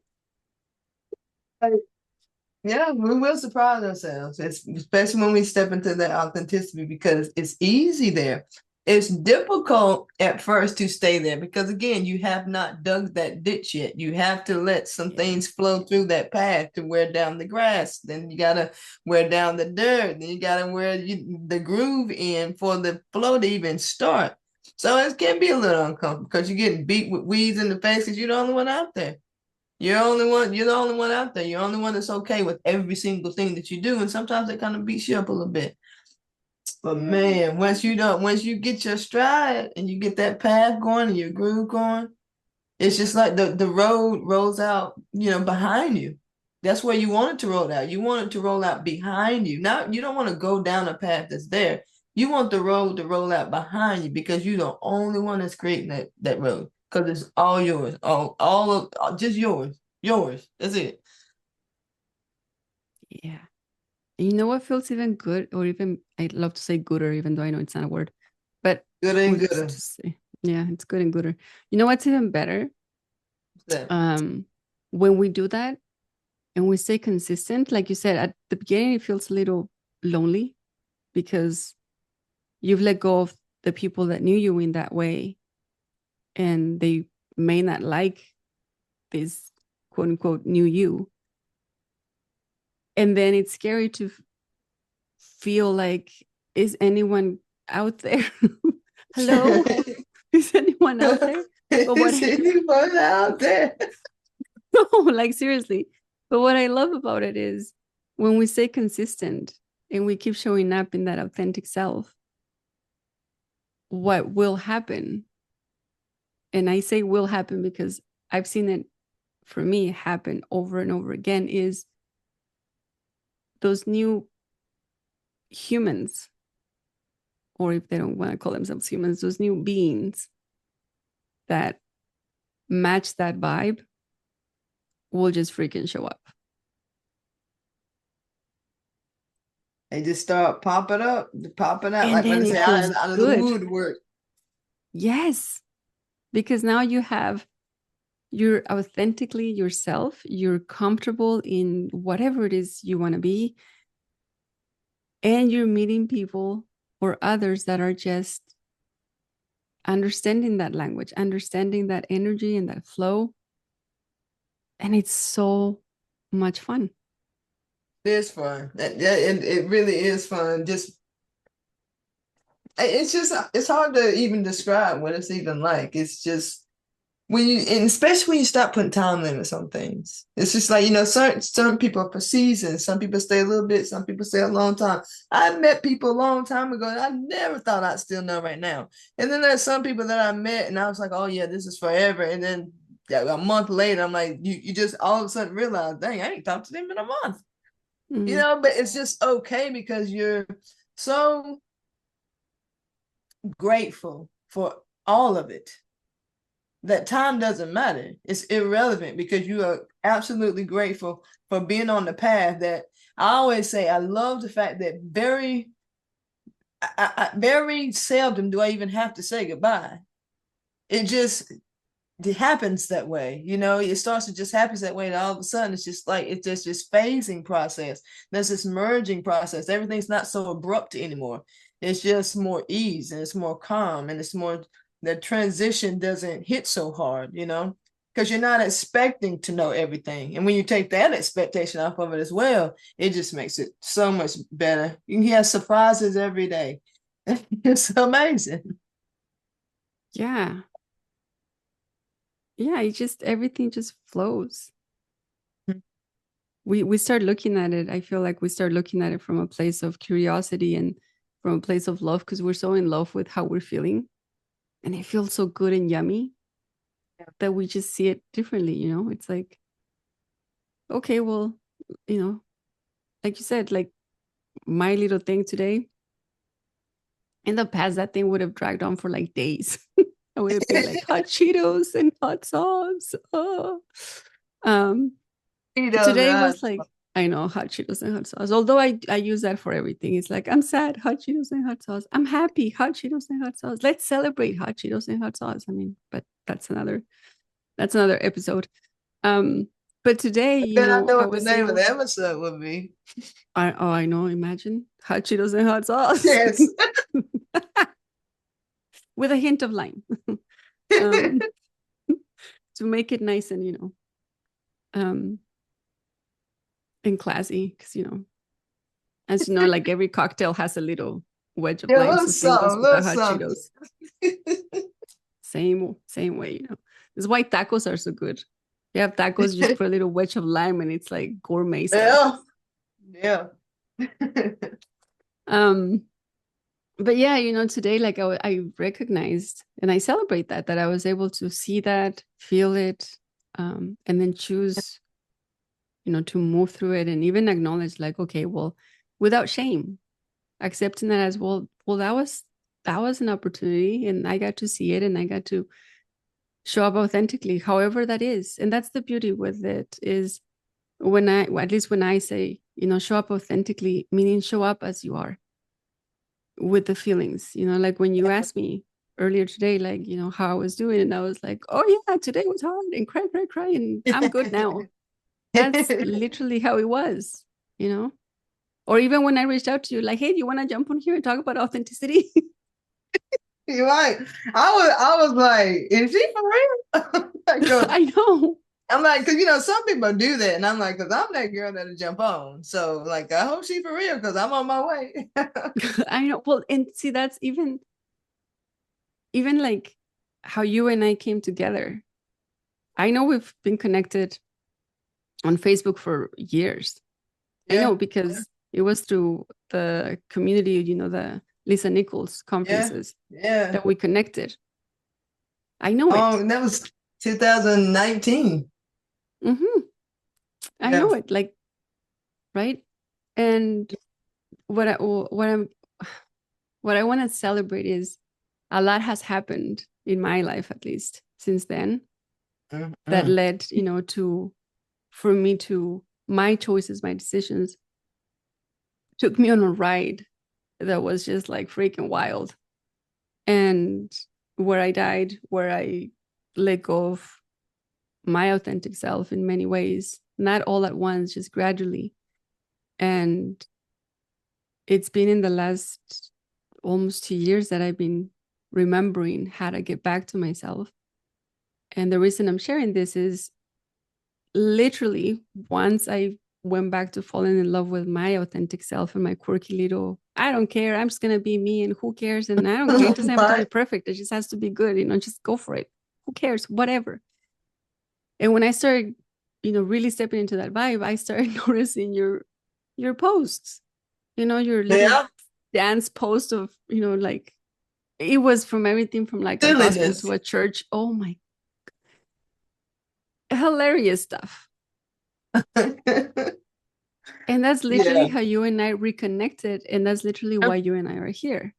Yeah, we will surprise ourselves, especially when we step into that authenticity because it's easy there. it's difficult at first to stay there because again, you have not dug that ditch yet. You have to let some things flow through that path to wear down the grass. Then you gotta wear down the dirt. Then you gotta wear the groove in for the flow to even start. So it can be a little uncomfortable because you're getting beat with weeds in the face because you're the only one out there. You're the only one out there. You're the only one that's okay with every single thing that you do. And sometimes it kind of beats you up a little bit. But man, once you get your stride and you get that path going and your groove going, it's just like the road rolls out, behind you. That's where you want it to roll out. You want it to roll out behind you. Now you don't want to go down a path that's there. You want the road to roll out behind you because you're the only one that's creating that road. Because it's all yours. All of just yours. Yours. That's it. Yeah. You know what feels even good, or even I love to say gooder, even though I know it's not a word, but Good we'll and just good. to say, yeah, it's good and gooder. You know what's even better? Um, when we do that and we stay consistent, like you said, at the beginning, it feels a little lonely because you've let go of the people that knew you in that way, and they may not like this quote unquote new you. And then it's scary to feel like, is anyone out there? Hello? Is anyone out there? But what Is anyone out there? no, like seriously. But what I love about it is when we stay consistent and we keep showing up in that authentic self, what will happen? And I say will happen because I've seen it for me happen over and over again, is those new humans, or if they don't want to call themselves humans, those new beings that match that vibe will just freaking show up. They just start popping up, popping out, And like then they it say, feels out of the good. woodwork. Yes. Because now you're authentically yourself, you're comfortable in whatever it is you want to be, and you're meeting people or others that are just understanding that language, understanding that energy and that flow. And it's so much fun. It is fun. It really is fun. It's hard to even describe what it's even like. It's just and especially when you stop putting time limits on things. It's just like, certain people are for seasons. Some people stay a little bit, some people stay a long time. I met people a long time ago and I never thought I'd still know right now. And then there's some people that I met and I was like, oh yeah, this is forever. And then a month later, I'm like, you just all of a sudden realize, dang, I ain't talked to them in a month. But it's just okay because you're so grateful for all of it that time doesn't matter. It's irrelevant because you are absolutely grateful for being on the path that I always say. I love the fact that very seldom do I even have to say goodbye. It happens that way. It starts to just happens that way, and all of a sudden it's just like it's just this phasing process. There's this merging process. Everything's not so abrupt anymore. It's just more ease and it's more calm and it's more, the transition doesn't hit so hard, because you're not expecting to know everything. And when you take that expectation off of it as well, it just makes it so much better. You can have surprises every day. It's amazing. Yeah. Yeah, everything just flows. We start looking at it. I feel like we start looking at it from a place of curiosity and from a place of love, because we're so in love with how we're feeling. And it feels so good and yummy that we just see it differently. It's like, okay, well, like you said, like my little thing today, in the past, that thing would have dragged on for like days. I would have been like hot Cheetos and hot sauce. Oh. Today was like, I know, hot Cheetos and hot sauce. Although I use that for everything. It's like, I'm sad, hot Cheetos and hot sauce. I'm happy, hot Cheetos and hot sauce. Let's celebrate hot Cheetos and hot sauce. I mean, but that's another episode. But today, Then I know I what the was name of able. the episode would be. I know. Imagine hot Cheetos and hot sauce. Yes. with a hint of lime. um, to make it nice and, and classy. Because, as you know, like every cocktail has a little wedge of Yeah, lime. So same goes with the hot something. Cheetos. Same way. That's why tacos are so good. You have tacos, just put a little wedge of lime and it's like gourmet stuff. Yeah. Um, but yeah, today, like I recognized and I celebrate that I was able to see that, feel it, and then choose, to move through it and even acknowledge, like, okay, well, without shame, accepting that as well. Well, that was an opportunity, and I got to see it, and I got to show up authentically, however that is. And that's the beauty with it, is at least when I say, show up authentically, meaning show up as you are with the feelings, like when you asked me earlier today, like, how I was doing, and I was like, oh yeah, today was hard and cry, and I'm good now. That's literally how it was, or even when I reached out to you, like, hey, do you want to jump on here and talk about authenticity? You're right. I was like, is she for real? I know. I'm like, because some people do that, and I'm like, because I'm that girl that'll jump on. So like, I hope she for real, because I'm on my way. I know. Well, and see, that's even like how you and I came together. I know we've been connected on Facebook for years. I know because it was through the community, the Lisa Nichols conferences that we connected. I know it. And that was 2019. Mm-hmm. I know it, like, right? And what I want to celebrate is a lot has happened in my life, at least since then, that led, for me to my choices, my decisions took me on a ride that was just like freaking wild. And where I died, where I let go of my authentic self in many ways, not all at once, just gradually. And it's been in the last almost 2 years that I've been remembering how to get back to myself. And the reason I'm sharing this is literally once I went back to falling in love with my authentic self and my quirky little, I don't care, I'm just gonna be me, and who cares? And I don't care, it doesn't have to be perfect, it just has to be good, just go for it. Who cares? Whatever. And when I started, really stepping into that vibe, I started noticing your posts, your little dance post of, like, it was from everything from like a gospel to a church. Oh my, hilarious stuff. And that's literally how you and I reconnected. And that's literally why you and I are here.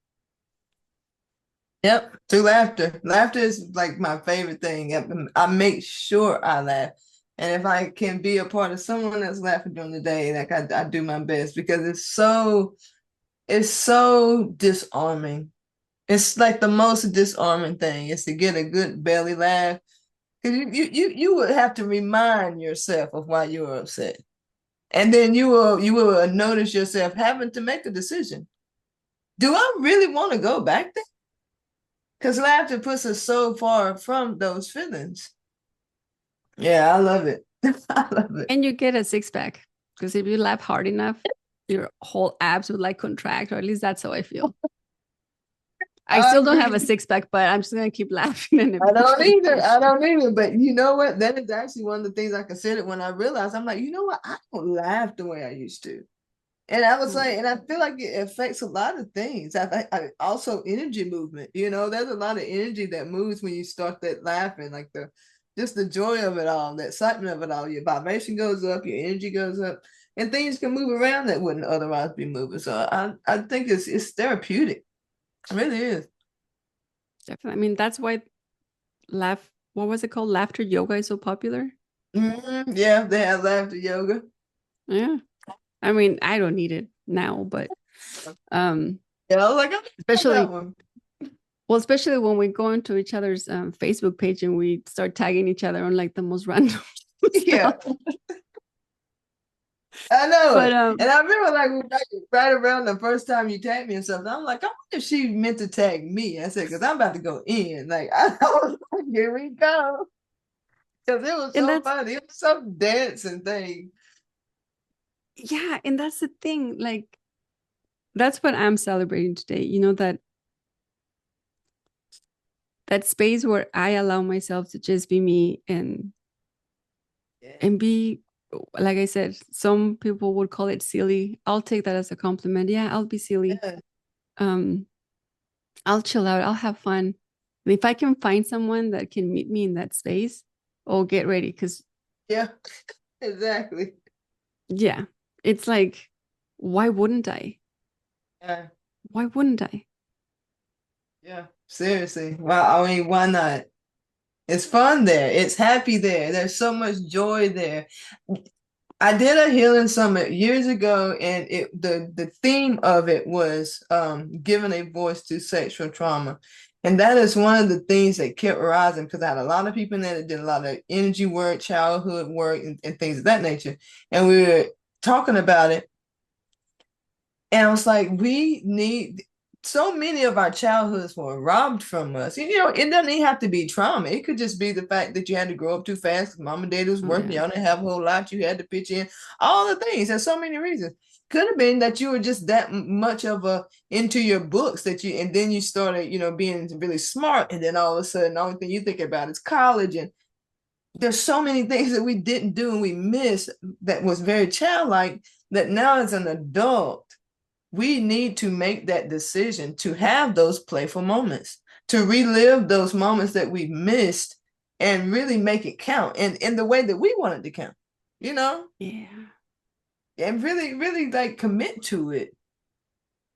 Yep, through laughter. Laughter is like my favorite thing. I make sure I laugh. And if I can be a part of someone that's laughing during the day, like I do my best, because it's so disarming. It's like the most disarming thing is to get a good belly laugh. Because you would have to remind yourself of why you were upset. And then you will notice yourself having to make a decision. Do I really want to go back there? Because laughter puts us so far from those feelings. Yeah, I love it. I love it. And you get a six-pack, because if you laugh hard enough, your whole abs would like contract, or at least that's how I feel. I still don't have a six-pack, but I'm just gonna keep laughing. And I don't either. But you know what? That is actually one of the things I considered when I realized, I'm like, you know what? I don't laugh the way I used to. And I was like, and I feel like it affects a lot of things. I also energy movement. There's a lot of energy that moves when you start that laughing, like just the joy of it all, the excitement of it all. Your vibration goes up, your energy goes up, and things can move around that wouldn't otherwise be moving. So I think it's therapeutic. It really is. Definitely. I mean, that's why what was it called? Laughter yoga is so popular. Mm-hmm. Yeah, they have laughter yoga. Yeah. I mean, I don't need it now, but yeah, I was like, especially when we go into each other's Facebook page and we start tagging each other on like the most random stuff. I know But it. And I remember right around the first time you tagged me and something, I'm like, I wonder if she meant to tag me. I said, because I'm about to go in. Like, I was like, here we go. Because it was and so that's funny. It was so dancing thing. yeah, and that's the thing. Like that's what I'm celebrating today. You know, that space where I allow myself to just be me Yeah. and be, like I said, some people would call it silly. I'll take that as a compliment. Yeah, I'll be silly. Yeah. Um, I'll chill out. I'll have fun. And if I can find someone that can meet me in that space, oh, get ready. Because, Yeah. Exactly. yeah, it's like, why wouldn't I? Yeah. Why wouldn't I? Yeah. Seriously. Well, I mean, why not? It's fun there. It's happy there. There's so much joy there. I did a healing summit years ago, and the theme of it was giving a voice to sexual trauma. And that is one of the things that kept rising because I had a lot of people in there that did a lot of energy work, childhood work, and things of that nature. And we were talking about it. And I was like, we need so many of our childhoods were robbed from us. You know, it doesn't even have to be trauma. It could just be the fact that you had to grow up too fast because mom and dad was Oh, working, yeah. y'all didn't have a whole lot, you had to pitch in. All the things. There's so many reasons. Could have been that you were just that much of a into your books that you and then you started, being really smart, and then all of a sudden the only thing you think about is college. And there's so many things that we didn't do and we missed that was very childlike that now as an adult we need to make that decision to have those playful moments, to relive those moments that we missed and really make it count in the way that we want it to count, you know, Yeah. and really, really like commit to it.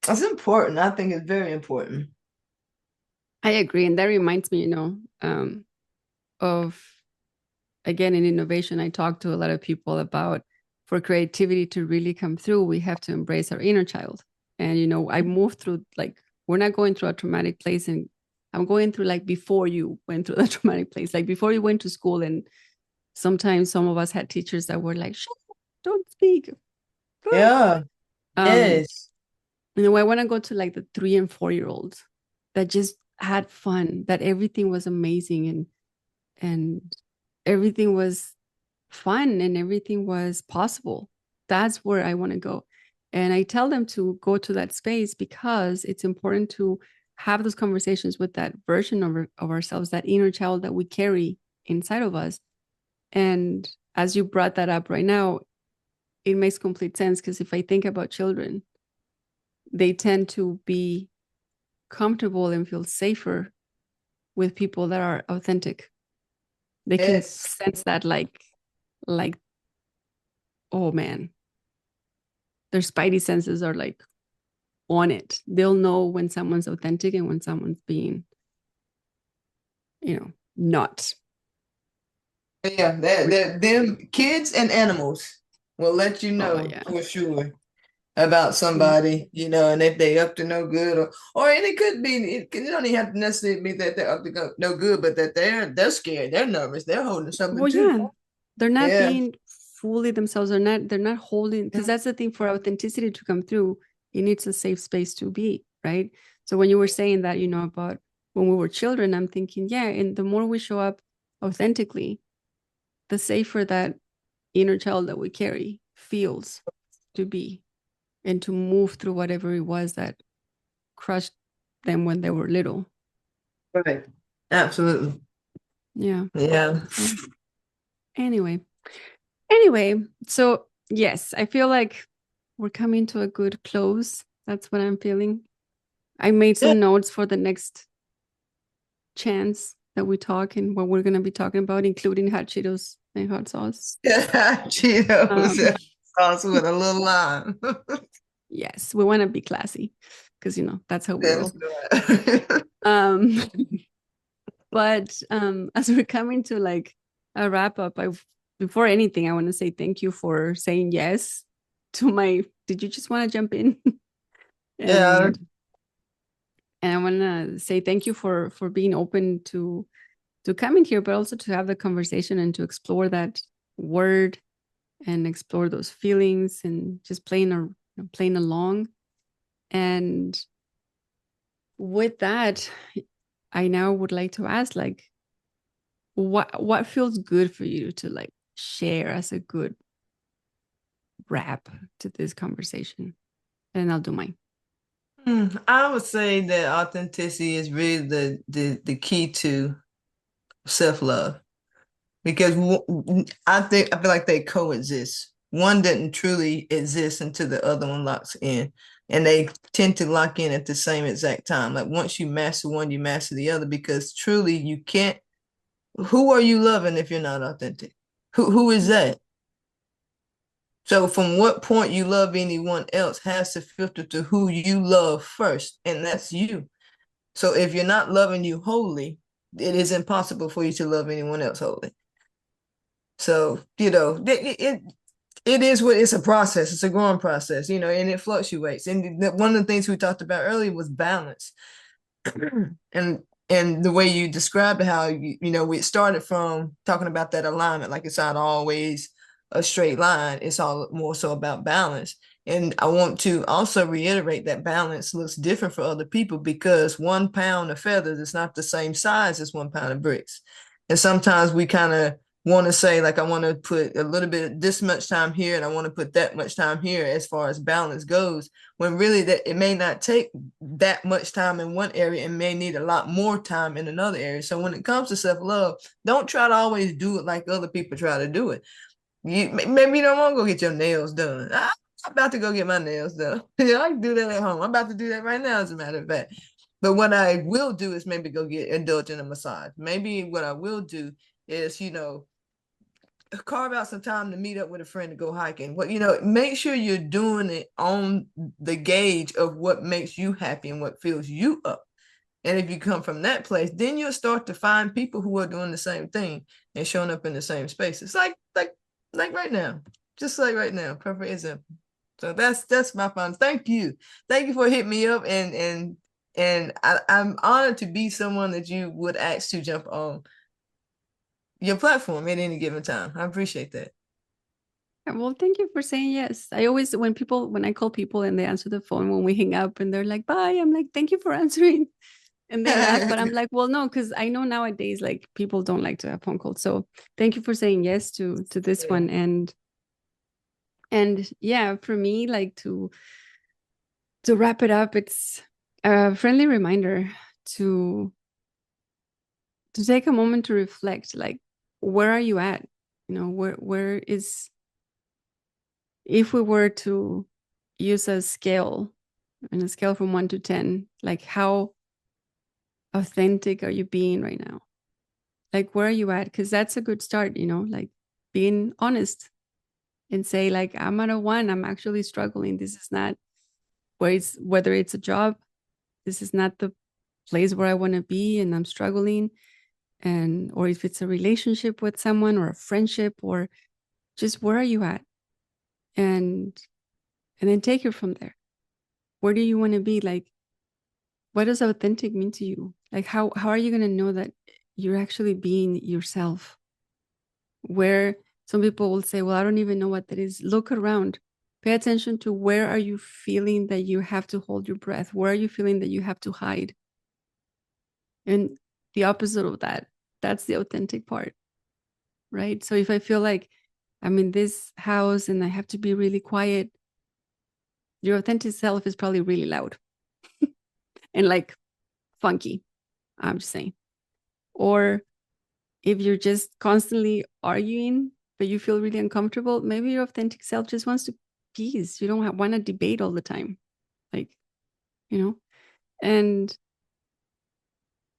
It's important. I think it's very important. I agree. And that reminds me, of again in innovation, I talk to a lot of people about for creativity to really come through, we have to embrace our inner child. And I moved through like we're not going through a traumatic place, and I'm going through like before you went through the traumatic place, like before you went to school. And sometimes some of us had teachers that were like, shut up, don't speak. Yeah. Um, Yes. I want to go to like the 3 and 4 year olds that just had fun, that everything was amazing and everything was fun and everything was possible. That's where I want to go. And I tell them to go to that space because it's important to have those conversations with that version of ourselves, that inner child that we carry inside of us. And as you brought that up right now, it makes complete sense because if I think about children, they tend to be comfortable and feel safer with people that are authentic. They can Yes. sense that like oh man, their spidey senses are like on it. They'll know when someone's authentic and when someone's being, not. Yeah. That them kids and animals will let you Oh know yeah. for sure about Yeah. somebody, and if they up to no good, or and it could be it don't even have to necessarily be that they're up to no good, but that they're scared, they're nervous, they're holding something Well, too. yeah. They're not Yeah. being fully themselves. They're not holding, because that's the thing, for authenticity to come through, it needs a safe space to be, right? So when you were saying that, about when we were children, I'm thinking, yeah, and the more we show up authentically, the safer that inner child that we carry feels to be and to move through whatever it was that crushed them when they were little. Right. Absolutely. Yeah. Yeah. So anyway, so yes, I feel like we're coming to a good close. That's what I'm feeling. I made Yeah. some notes for the next chance that we talk and what we're going to be talking about, including hot Cheetos and hot sauce. Cheetos Um, sauce with a little lime. yes, we want to be classy because, that's how we That's roll. good. Um, but as we're coming to like a wrap up, before anything, I want to say thank you for saying yes to my. Did you just want to jump in? Yeah. and I want to say thank you for being open to come in here, but also to have the conversation and to explore that word and explore those feelings and just playing along. And with that, I now would like to ask, like, what feels good for you to like share as a good wrap to this conversation? And I'll do mine. I would say that authenticity is really the key to self-love, because I feel like they coexist. One didn't truly exist until the other one locks in, and they tend to lock in at the same exact time. Like once you master one, you master the other, because truly you can't. Who are you loving if you're not authentic? Who is that? So from what point you love anyone else has to filter to who you love first, and that's you. So if you're not loving you wholly, it is impossible for you to love anyone else wholly. So, it is what it's a process. It's a growing process, and it fluctuates. And one of the things we talked about earlier was balance. and and the way you described how we started from talking about that alignment, like it's not always a straight line. It's all more so about balance. And I want to also reiterate that balance looks different for other people, because 1 pound of feathers is not the same size as 1 pound of bricks. And sometimes we kind of want to say, like, I want to put a little bit this much time here and I want to put that much time here as far as balance goes, when really that it may not take that much time in one area and may need a lot more time in another area. So when it comes to self-love, don't try to always do it like other people try to do it. Maybe you don't want to go get your nails done. I'm about to go get my nails done. I can do that at home. I'm about to do that right now, as a matter of fact. But what I will do is maybe go indulge in a massage. Maybe what I will do is, carve out some time to meet up with a friend to go hiking. Make sure you're doing it on the gauge of what makes you happy and what fills you up. And if you come from that place, then you'll start to find people who are doing the same thing and showing up in the same spaces. Like right now, just like right now, perfect example. So that's my fun. Thank you for hitting me up, and I'm honored to be someone that you would ask to jump on your platform at any given time. I appreciate that. Well, thank you for saying yes. I always, when I call people and they answer the phone when we hang up and they're like, bye, I'm like, thank you for answering. And they laugh, but I'm like, well, no, because I know nowadays, like, people don't like to have phone calls. So thank you for saying yes to this one. And yeah, for me, like, to wrap it up, it's a friendly reminder to take a moment to reflect, like, where are you at? Where is, if we were to use a scale, and a scale from 1 to 10, like, how authentic are you being right now? Like, where are you at? Because that's a good start, like being honest and say, like, I'm at a 1, I'm actually struggling. This is not whether it's a job, this is not the place where I want to be, and I'm struggling. Or if it's a relationship with someone or a friendship, or just where are you at? And then take it from there. Where do you want to be? Like, what does authentic mean to you? Like, how are you going to know that you're actually being yourself? Where some people will say, well, I don't even know what that is. Look around. Pay attention to, where are you feeling that you have to hold your breath? Where are you feeling that you have to hide? And the opposite of that, that's the authentic part, right? So if I feel like I'm in this house and I have to be really quiet, your authentic self is probably really loud and like funky, I'm just saying. Or if you're just constantly arguing, but you feel really uncomfortable, maybe your authentic self just wants to peace. You don't want to debate all the time. Like, and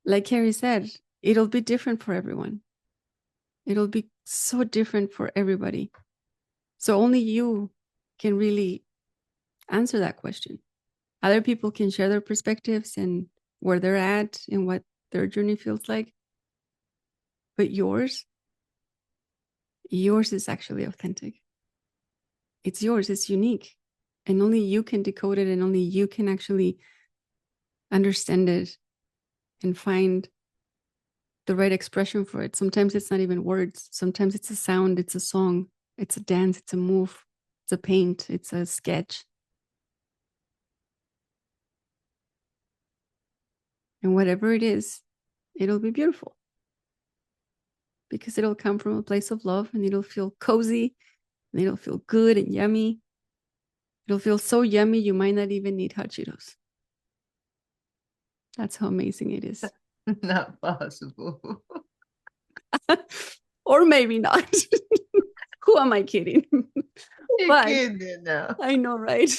like Carrie said, it'll be different for everyone. It'll be so different for everybody. So only you can really answer that question. Other people can share their perspectives and where they're at and what their journey feels like. But yours is actually authentic. It's yours, it's unique. And only you can decode it, and only you can actually understand it and find the right expression for it. Sometimes it's not even words. Sometimes it's a sound, it's a song. It's a dance, it's a move, it's a paint, it's a sketch. And whatever it is, it'll be beautiful. Because it'll come from a place of love and it'll feel cozy and it'll feel good and yummy. It'll feel so yummy you might not even need hot Cheetos. That's how amazing it is. Not possible. Or maybe not. Who am I kidding? You're kidding now. I know, right?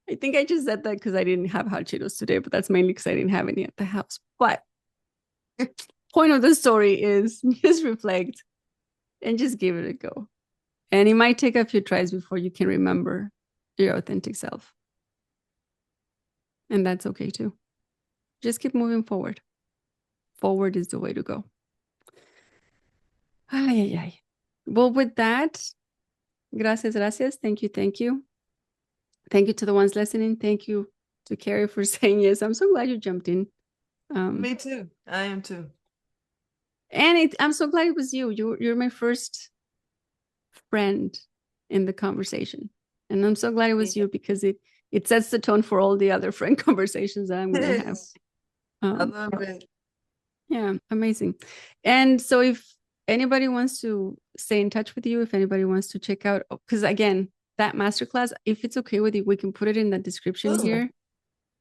I think I just said that because I didn't have hot Cheetos today, but that's mainly because I didn't have any at the house. But point of the story is just reflect and just give it a go. And it might take a few tries before you can remember your authentic self. And that's okay too. Just keep moving forward. Forward is the way to go. Ay, ay, ay. Well, with that, gracias, gracias. Thank you, thank you. Thank you to the ones listening. Thank you to Carrie for saying yes. I'm so glad you jumped in. Me too. I am too. And I'm so glad it was you. You're my first friend in the conversation. And I'm so glad it was you because it sets the tone for all the other friend conversations that I'm going to have. I love it. Yeah, amazing. And so if anybody wants to stay in touch with you, if anybody wants to check out, because again, that masterclass, if it's okay with you, we can put it in the description here.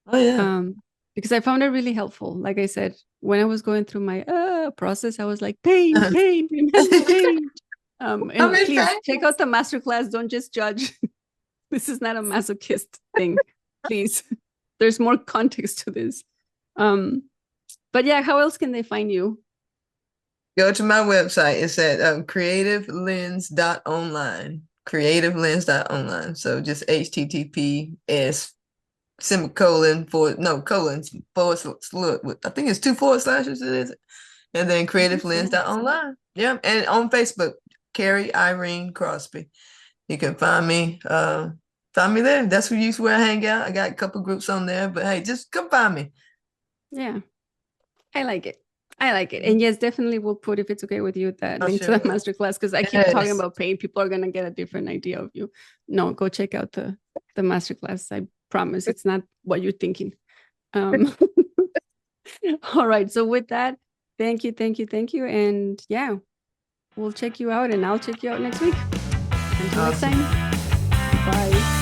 Oh, yeah. Because I found it really helpful. Like I said, when I was going through my process, I was like, pain, remember pain. And please check out the masterclass. Don't just judge. This is not a masochist thing. Please. There's more context to this. But yeah, how else can they find you? Go to my website. It's at creativelens.online. Creativelens.online. So just HTTPS semicolon colons forward slash, I think it's 2 forward slashes it is, and then creativelens.online. Yeah, and on Facebook, Carrie Irene Crosby. You can find me there. That's where I hang out. I got a couple groups on there, but hey, just come find me. Yeah, I like it. And yes, definitely we'll put, if it's okay with you, that link to the masterclass, because I keep talking about pain. People are gonna get a different idea of you. No, go check out the masterclass. I promise it's not what you're thinking. All right. So with that, thank you. And yeah, we'll check you out and I'll check you out next week. Until next time. Bye.